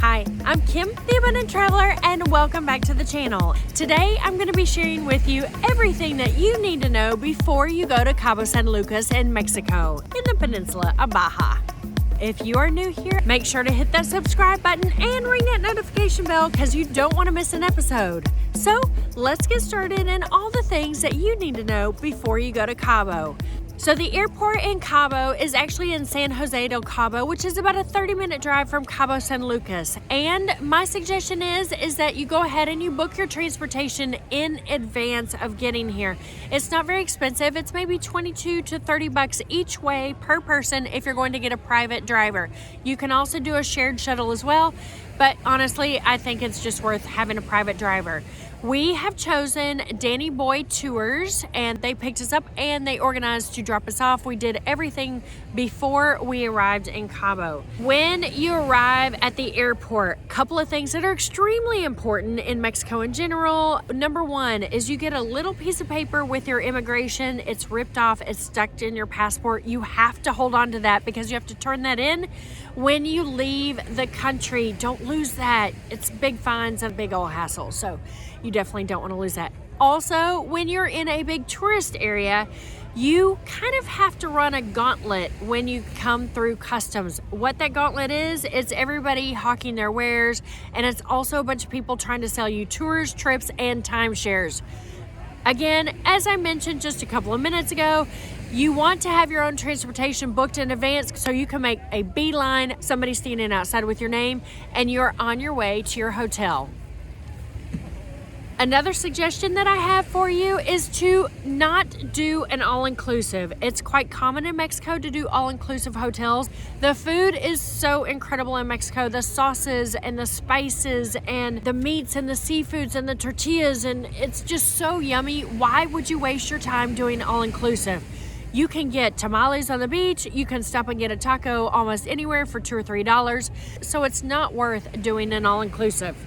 Hi, I'm Kim, the Abundant Traveler, and welcome back to the channel. Today, I'm going to be sharing with you everything that you need to know before you go to Cabo San Lucas in Mexico, in the peninsula of Baja. If you are new here, make sure to hit that subscribe button and ring that notification bell because you don't want to miss an episode. So, let's get started in all the things that you need to know before you go to Cabo. So the airport in Cabo is actually in San Jose del Cabo, which is about a 30-minute drive from Cabo San Lucas. And my suggestion is that you go ahead and you book your transportation in advance of getting here. It's not very expensive. It's maybe 22 to 30 bucks each way per person if you're going to get a private driver. You can also do a shared shuttle as well, but honestly, I think it's just worth having a private driver. We have chosen Danny Boy Tours, and they picked us up and they organized to drop us off. We did everything before we arrived in Cabo. When you arrive at the airport, a couple of things that are extremely important in Mexico in general. Number one is you get a little piece of paper with your immigration. It's ripped off, it's stuck in your passport. You have to hold on to that because you have to turn that in when you leave the country. Don't lose that. It's big fines and a big old hassle. So you definitely don't want to lose that. Also, when you're in a big tourist area, you kind of have to run a gauntlet when you come through customs. What that gauntlet is, it's everybody hawking their wares, and it's also a bunch of people trying to sell you tours, trips, and timeshares. Again, as I mentioned just a couple of minutes ago, you want to have your own transportation booked in advance so you can make a beeline, somebody standing outside with your name, and you're on your way to your hotel. Another suggestion that I have for you is to not do an all-inclusive. It's quite common in Mexico to do all-inclusive hotels. The food is so incredible in Mexico. The sauces and the spices and the meats and the seafoods and the tortillas, and it's just so yummy. Why would you waste your time doing all-inclusive? You can get tamales on the beach. You can stop and get a taco almost anywhere for $2 or $3. So it's not worth doing an all-inclusive.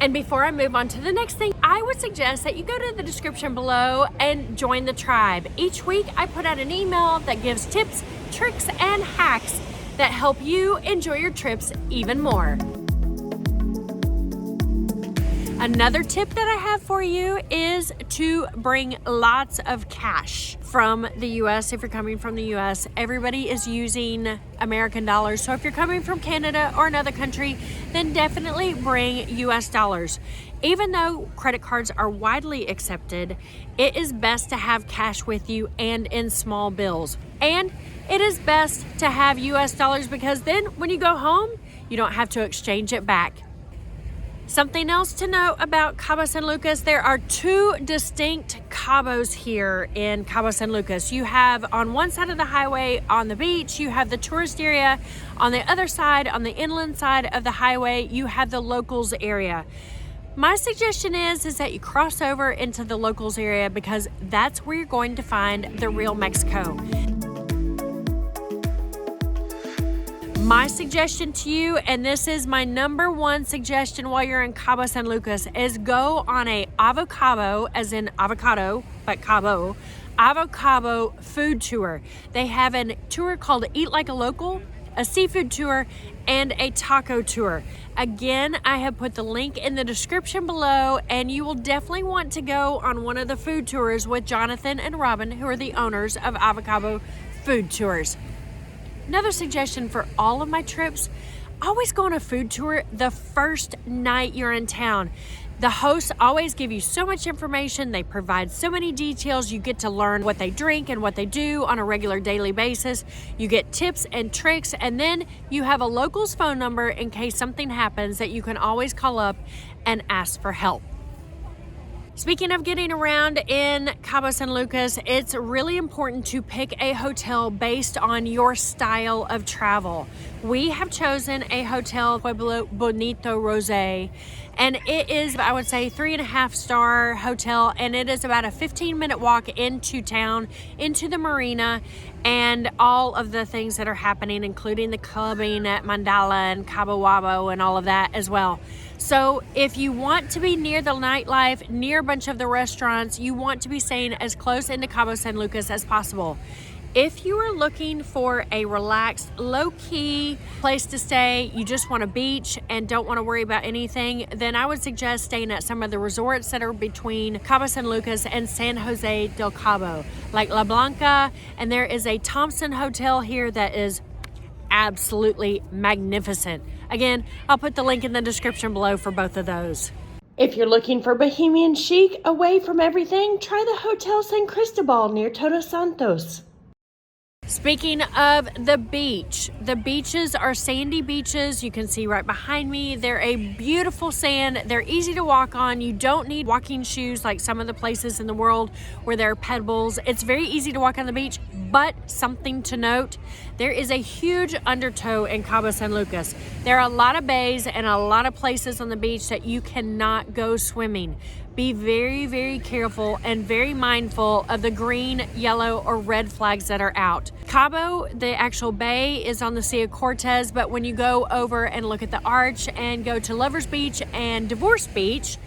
And before I move on to the next thing, I would suggest that you go to the description below and join the tribe. Each week, I put out an email that gives tips, tricks, and hacks that help you enjoy your trips even more. Another tip that I have for you is to bring lots of cash from the US. If you're coming from the US, everybody is using American dollars. So if you're coming from Canada or another country, then definitely bring US dollars. Even though credit cards are widely accepted, it is best to have cash with you and in small bills. And it is best to have US dollars because then when you go home, you don't have to exchange it back. Something else to note about Cabo San Lucas, there are two distinct Cabos here in Cabo San Lucas. You have on one side of the highway on the beach, you have the tourist area. On the other side, on the inland side of the highway, you have the locals area. My suggestion is that you cross over into the locals area because that's where you're going to find the real Mexico. My suggestion to you, and this is my number one suggestion while you're in Cabo San Lucas, is go on a Avocabo, as in avocado, but Cabo, Avocabo food tour. They have a tour called Eat Like a Local, a seafood tour, and a taco tour. Again, I have put the link in the description below, and you will definitely want to go on one of the food tours with Jonathan and Robin, who are the owners of Avocabo Food Tours. Another suggestion for all of my trips, always go on a food tour the first night you're in town. The hosts always give you so much information. They provide so many details. You get to learn what they drink and what they do on a regular daily basis. You get tips and tricks, and then you have a local's phone number in case something happens that you can always call up and ask for help. Speaking of getting around in Cabo San Lucas, it's really important to pick a hotel based on your style of travel. We have chosen a hotel, Pueblo Bonito Rosé, and it is, I would say, 3.5-star hotel, and it is about a 15-minute walk into town, into the marina, and all of the things that are happening, including the clubbing at Mandala and Cabo Wabo and all of that as well. So if you want to be near the nightlife, near a bunch of the restaurants, you want to be staying as close into Cabo San Lucas as possible. If you are looking for a relaxed, low-key place to stay, you just want a beach and don't want to worry about anything, then I would suggest staying at some of the resorts that are between Cabo San Lucas and San Jose del Cabo, like La Blanca, and there is a Thompson Hotel here that is absolutely magnificent. Again, I'll put the link in the description below for both of those. If you're looking for bohemian chic away from everything, try the Hotel San Cristobal near Todos Santos. Speaking of the beach, the beaches are sandy beaches. You can see right behind me. They're a beautiful sand. They're easy to walk on. You don't need walking shoes like some of the places in the world where there are pebbles. It's very easy to walk on the beach, but something to note, there is a huge undertow in Cabo San Lucas. There are a lot of bays and a lot of places on the beach that you cannot go swimming. Be very, very careful and very mindful of the green, yellow, or red flags that are out. Cabo, the actual bay, is on the Sea of Cortez, but when you go over and look at the arch and go to Lovers Beach and Divorce Beach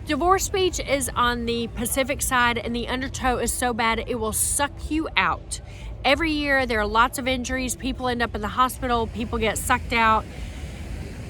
is on the Pacific side, and the undertow is so bad it will suck you out. Every year there are lots of injuries. People end up in the hospital. People get sucked out.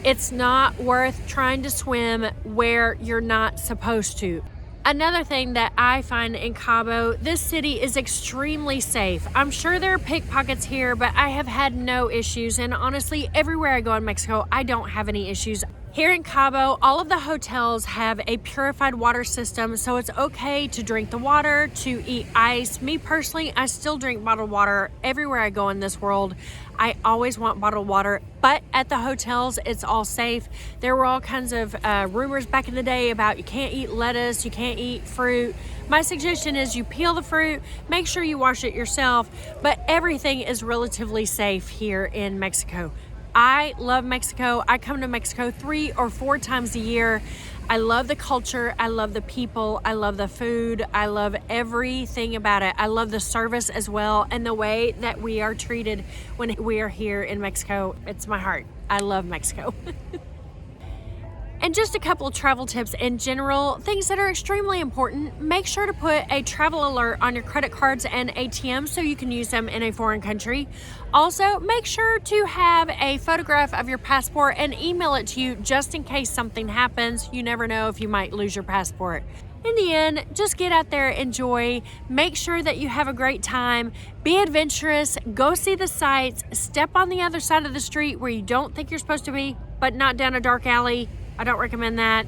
It's not worth trying to swim where you're not supposed to. Another thing that I find in Cabo, this city is extremely safe. I'm sure there are pickpockets here, but I have had no issues. And honestly, everywhere I go in Mexico, I don't have any issues. Here in Cabo, all of the hotels have a purified water system, so it's okay to drink the water, to eat ice. Me personally, I still drink bottled water everywhere I go in this world. I always want bottled water, but at the hotels, it's all safe. There were all kinds of rumors back in the day about you can't eat lettuce, you can't eat fruit. My suggestion is you peel the fruit, make sure you wash it yourself, but everything is relatively safe here in Mexico. I love Mexico. I come to Mexico 3 or 4 times a year. I love the culture. I love the people. I love the food. I love everything about it. I love the service as well, and the way that we are treated when we are here in Mexico. It's my heart. I love Mexico. And just a couple of travel tips in general, things that are extremely important. Make sure to put a travel alert on your credit cards and ATMs so you can use them in a foreign country. Also, make sure to have a photograph of your passport and email it to you just in case something happens. You never know if you might lose your passport. In the end, just get out there, enjoy, make sure that you have a great time, be adventurous, go see the sights, step on the other side of the street where you don't think you're supposed to be, but not down a dark alley. I don't recommend that.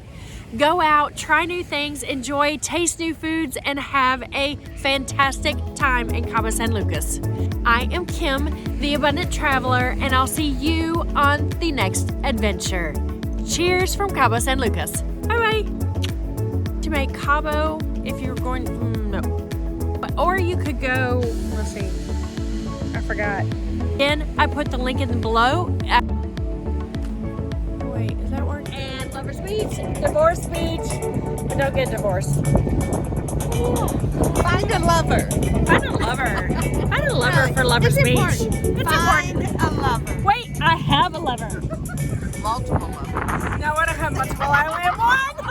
Go out, try new things, enjoy, taste new foods, and have a fantastic time in Cabo San Lucas. I am Kim, the Abundant Traveler, and I'll see you on the next adventure. Cheers from Cabo San Lucas. Bye-bye. To make Cabo, if you're going, no. Or you could go, let's see, I forgot. Again, I put the link in below. Wait, is that working? And Lovers Beach, Divorce Beach, but don't get divorced. Find a lover. Find a lover. Find a lover for Lovers Beach. It's Find important. a lover. Wait, I have a lover. Multiple lovers. No, I don't have multiple. I only have one.